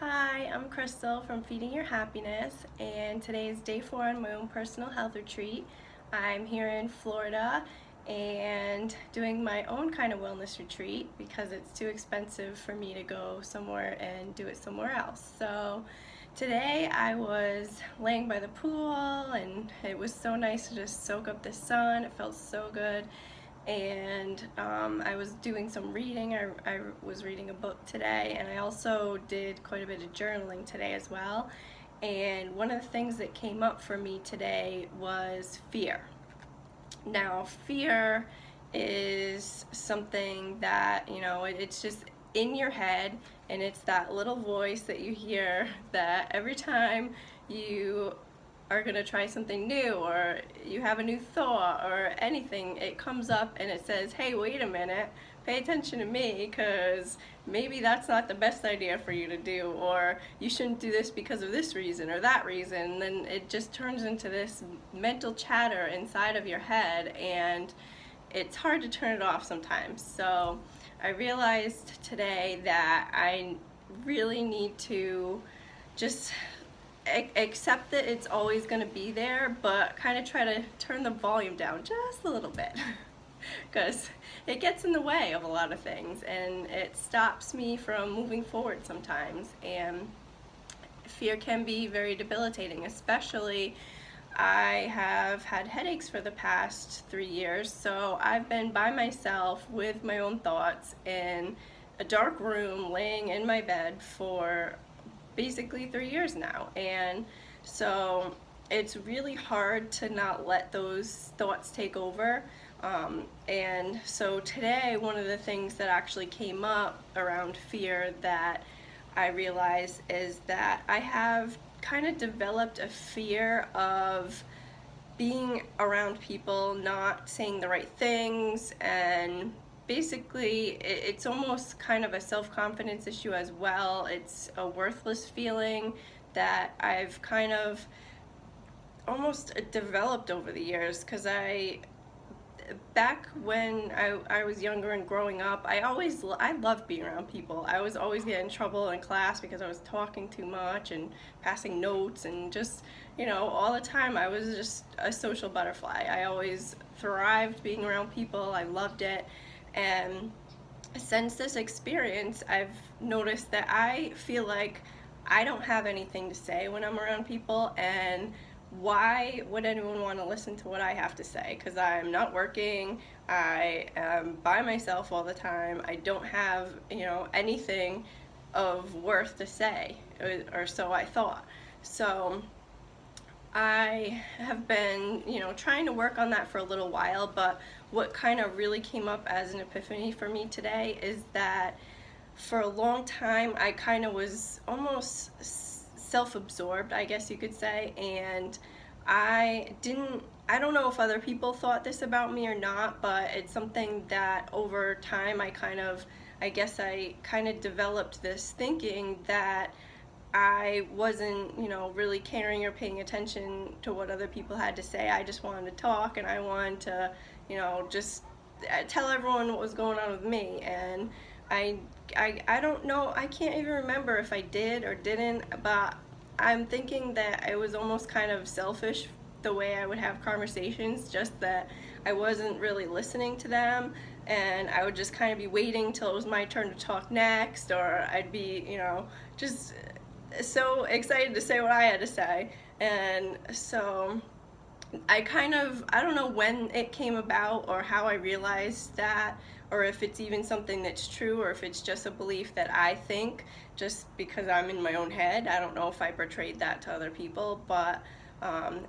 Hi, I'm Crystal from Feeding Your Happiness, and today is day 4 on my own personal health retreat. I'm here in Florida and doing my own kind of wellness retreat because it's too expensive for me to go somewhere and do it somewhere else. So today I was laying by the pool and it was so nice to just soak up the sun. It felt so good. And I was doing some reading. I was reading a book today, and I also did quite a bit of journaling today as well. And one of the things that came up for me today was fear. Now, fear is something that, it's just in your head, and it's that little voice that you hear that every time you are going to try something new or you have a new thought or anything, it comes up and it says, hey, wait a minute, pay attention to me, because maybe that's not the best idea for you to do, or you shouldn't do this because of this reason or that reason. And then it just turns into this mental chatter inside of your head, and it's hard to turn it off sometimes. So I realized today that I really need to just accept that it's always going to be there, but kind of try to turn the volume down just a little bit because it gets in the way of a lot of things and it stops me from moving forward sometimes. And fear can be very debilitating, especially I have had headaches for the past 3 years, so I've been by myself with my own thoughts in a dark room laying in my bed for basically 3 years now. And so it's really hard to not let those thoughts take over. And so today, one of the things that actually came up around fear that I realized is that I have kind of developed a fear of being around people not saying the right things, and basically it's almost kind of a self-confidence issue as well. It's a worthless feeling that I've kind of almost developed over the years, because back when I was younger and growing up, I loved being around people. I was always getting in trouble in class because I was talking too much and passing notes and just, all the time I was just a social butterfly. I always thrived being around people. I loved it. And since this experience, I've noticed that I feel like I don't have anything to say when I'm around people, and why would anyone want to listen to what I have to say? Because I'm not working, I am by myself all the time, I don't have, anything of worth to say, or so I thought. So I have been, trying to work on that for a little while, but what kind of really came up as an epiphany for me today is that for a long time I kind of was almost self-absorbed, I guess you could say, and I don't know if other people thought this about me or not, but it's something that over time I kind of developed this thinking that I wasn't, really caring or paying attention to what other people had to say. I just wanted to talk, and I wanted to, just tell everyone what was going on with me. And I don't know, I can't even remember if I did or didn't, but I'm thinking that it was almost kind of selfish the way I would have conversations, just that I wasn't really listening to them, and I would just kind of be waiting till it was my turn to talk next, or I'd be, just so excited to say what I had to say. And so I don't know when it came about or how I realized that, or if it's even something that's true, or if it's just a belief that I think just because I'm in my own head. I don't know if I portrayed that to other people, but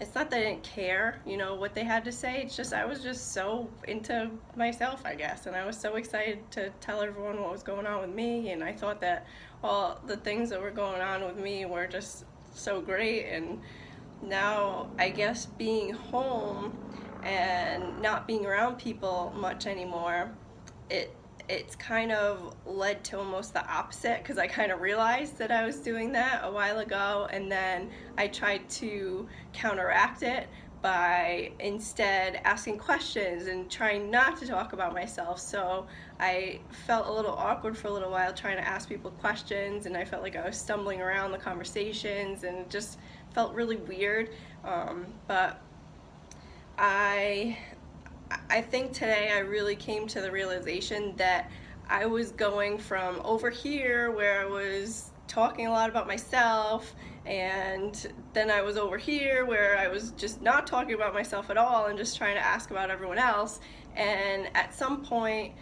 it's not that I didn't care, what they had to say. It's just I was just so into myself, I guess, and I was so excited to tell everyone what was going on with me, and I thought that all the things that were going on with me were just so great. And now I guess being home and not being around people much anymore, it's kind of led to almost the opposite, because I kind of realized that I was doing that a while ago, and then I tried to counteract it by instead asking questions and trying not to talk about myself. So I felt a little awkward for a little while trying to ask people questions, and I felt like I was stumbling around the conversations, and it just felt really weird. But I think today I really came to the realization that I was going from over here where I was talking a lot about myself, and then I was over here where I was just not talking about myself at all and just trying to ask about everyone else. And at some point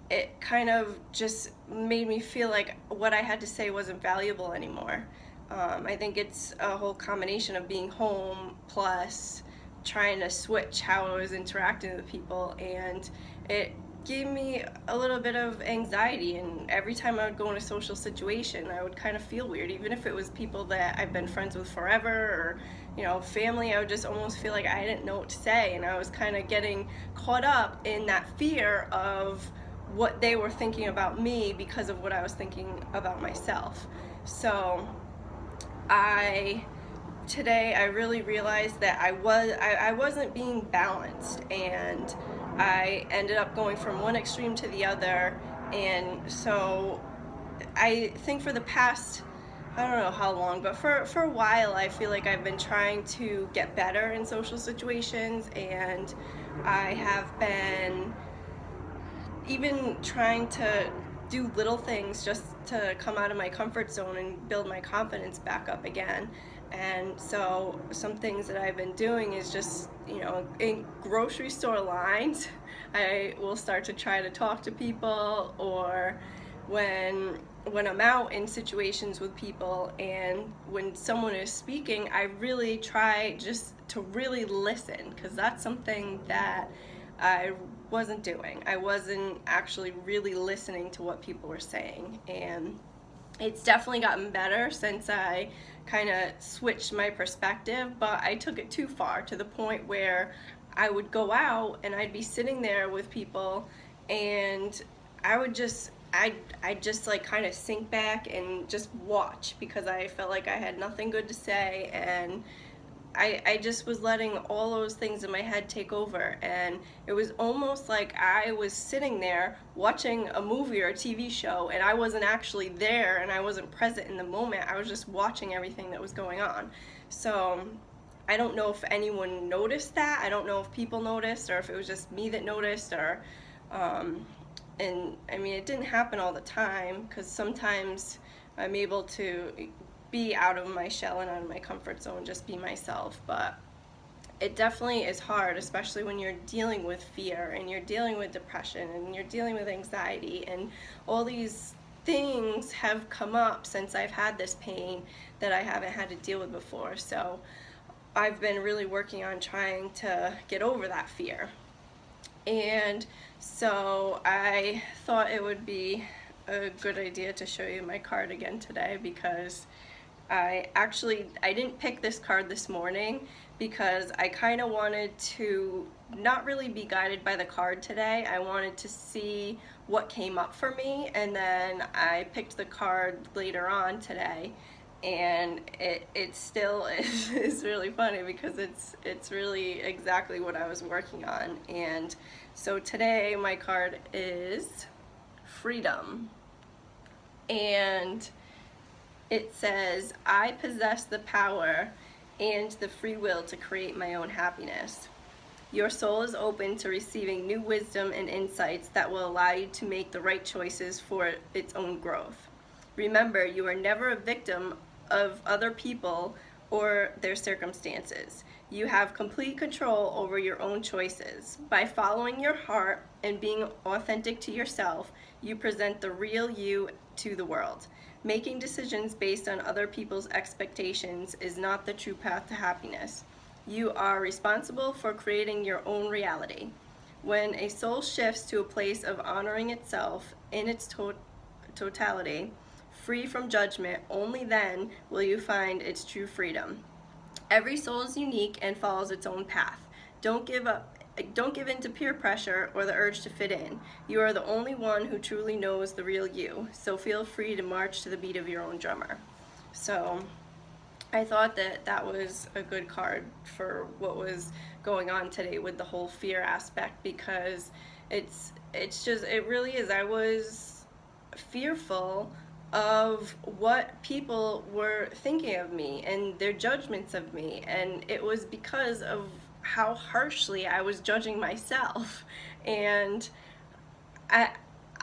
it kind of just made me feel like what I had to say wasn't valuable anymore. I think it's a whole combination of being home plus trying to switch how I was interacting with people, and it gave me a little bit of anxiety. And every time I would go in a social situation, I would kind of feel weird, even if it was people that I've been friends with forever, or family. I would just almost feel like I didn't know what to say, and I was kind of getting caught up in that fear of what they were thinking about me because of what I was thinking about myself. So today I really realized that I wasn't being balanced, and I ended up going from one extreme to the other. And so I think for the past, I don't know how long, but for a while, I feel like I've been trying to get better in social situations, and I have been even trying to do little things just to come out of my comfort zone and build my confidence back up again. And so some things that I've been doing is just, in grocery store lines, I will start to try to talk to people, or when I'm out in situations with people and when someone is speaking, I really try just to really listen, because that's something that I wasn't doing. I wasn't actually really listening to what people were saying, and it's definitely gotten better since I kind of switched my perspective, but I took it too far, to the point where I would go out and I'd be sitting there with people, and I'd just like kind of sink back and just watch, because I felt like I had nothing good to say, and I just was letting all those things in my head take over. And it was almost like I was sitting there watching a movie or a TV show, and I wasn't actually there, and I wasn't present in the moment. I was just watching everything that was going on. So I don't know if anyone noticed that. I don't know if people noticed, or if it was just me that noticed, or and I mean, it didn't happen all the time, because sometimes I'm able to be out of my shell and out of my comfort zone, just be myself. But it definitely is hard, especially when you're dealing with fear, and you're dealing with depression, and you're dealing with anxiety, and all these things have come up since I've had this pain that I haven't had to deal with before. So I've been really working on trying to get over that fear. And so I thought it would be a good idea to show you my card again today, because I didn't pick this card this morning, because I kind of wanted to not really be guided by the card today. I wanted to see what came up for me, and then I picked the card later on today, and it still is really funny, because it's really exactly what I was working on. And so today my card is freedom, and it says, I possess the power and the free will to create my own happiness. Your soul is open to receiving new wisdom and insights that will allow you to make the right choices for its own growth. Remember, you are never a victim of other people or their circumstances. You have complete control over your own choices. By following your heart and being authentic to yourself, you present the real you to the world. Making decisions based on other people's expectations is not the true path to happiness. You are responsible for creating your own reality. When a soul shifts to a place of honoring itself in its totality, free from judgment, only then will you find its true freedom. Every soul is unique and follows its own path. Don't give in to peer pressure or the urge to fit in. You are the only one who truly knows the real you, so feel free to march to the beat of your own drummer. So I thought that that was a good card for what was going on today with the whole fear aspect, because it really is. I was fearful of what people were thinking of me and their judgments of me, and it was because of how harshly I was judging myself. And I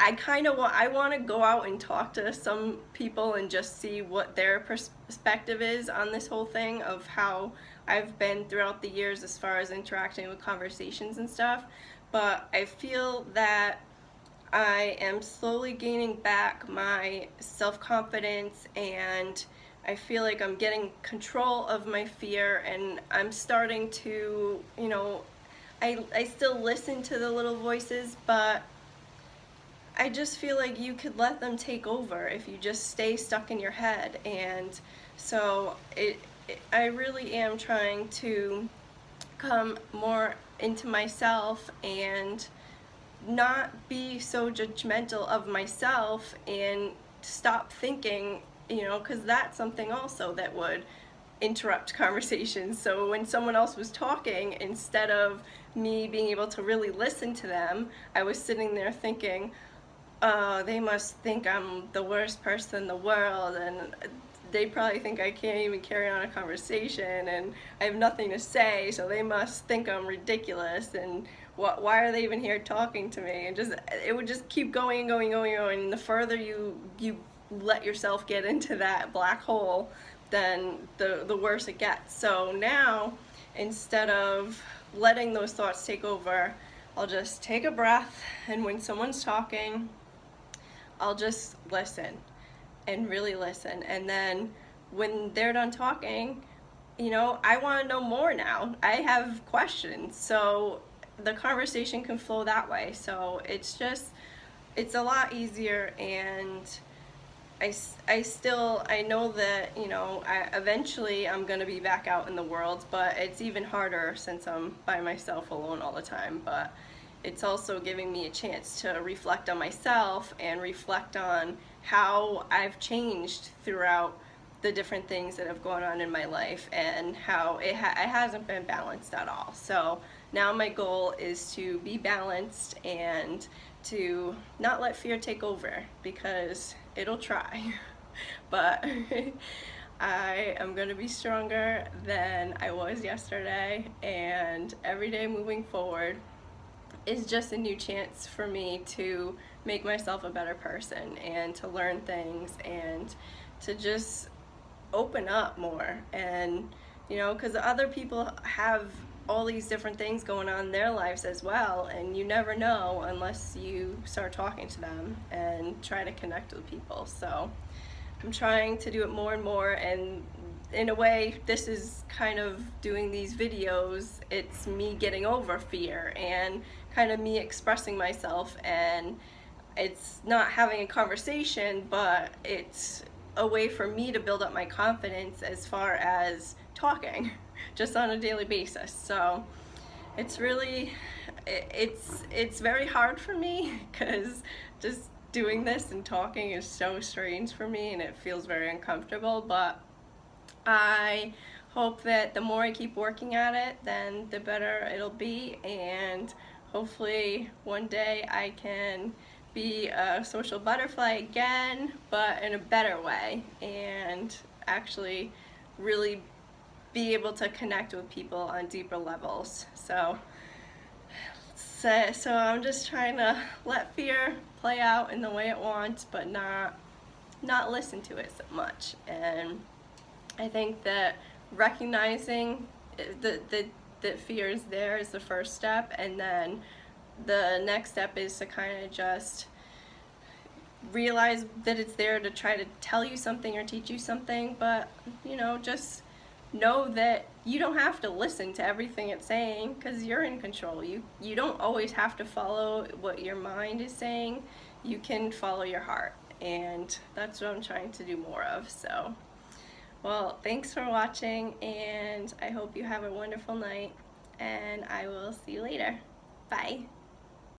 I kind of want to go out and talk to some people and just see what their perspective is on this whole thing of how I've been throughout the years as far as interacting with conversations and stuff. But I feel that I am slowly gaining back my self-confidence, and I feel like I'm getting control of my fear, and I'm starting to, I still listen to the little voices, but I just feel like you could let them take over if you just stay stuck in your head. And so I really am trying to come more into myself and not be so judgmental of myself, and stop thinking, because that's something also that would interrupt conversations. So when someone else was talking, instead of me being able to really listen to them, I was sitting there thinking, oh, they must think I'm the worst person in the world, and they probably think I can't even carry on a conversation, and I have nothing to say, so they must think I'm ridiculous, and why are they even here talking to me? And it would just keep going and going and going and going, and the further you let yourself get into that black hole, then the worse it gets. So now, instead of letting those thoughts take over, I'll just take a breath, and when someone's talking, I'll just listen and really listen. And then when they're done talking, I want to know more now. I have questions. So the conversation can flow that way. So it's a lot easier. And I know that, eventually I'm going to be back out in the world, but it's even harder since I'm by myself alone all the time. But it's also giving me a chance to reflect on myself and reflect on how I've changed throughout the different things that have gone on in my life, and how it hasn't been balanced at all. So now my goal is to be balanced and to not let fear take over, because it'll try. But I am going to be stronger than I was yesterday, and every day moving forward is just a new chance for me to make myself a better person, and to learn things, and to just open up more. And because other people have all these different things going on in their lives as well, and you never know unless you start talking to them and try to connect with people. So I'm trying to do it more and more, and in a way, this is kind of doing these videos, it's me getting over fear and kind of me expressing myself, and it's not having a conversation, but it's a way for me to build up my confidence as far as talking just on a daily basis. So it's really, it's very hard for me, because just doing this and talking is so strange for me, and it feels very uncomfortable. But I hope that the more I keep working at it, then the better it'll be, and hopefully one day I can be a social butterfly again, but in a better way, and actually really be able to connect with people on deeper levels. So I'm just trying to let fear play out in the way it wants, but not listen to it so much. And I think that recognizing that fear is there is the first step, and then the next step is to kind of just realize that it's there to try to tell you something or teach you something, but just know that you don't have to listen to everything it's saying, because you're in control. You don't always have to follow what your mind is saying. You can follow your heart, and that's what I'm trying to do more of. So, well, thanks for watching, and I hope you have a wonderful night, and I will see you later. Bye.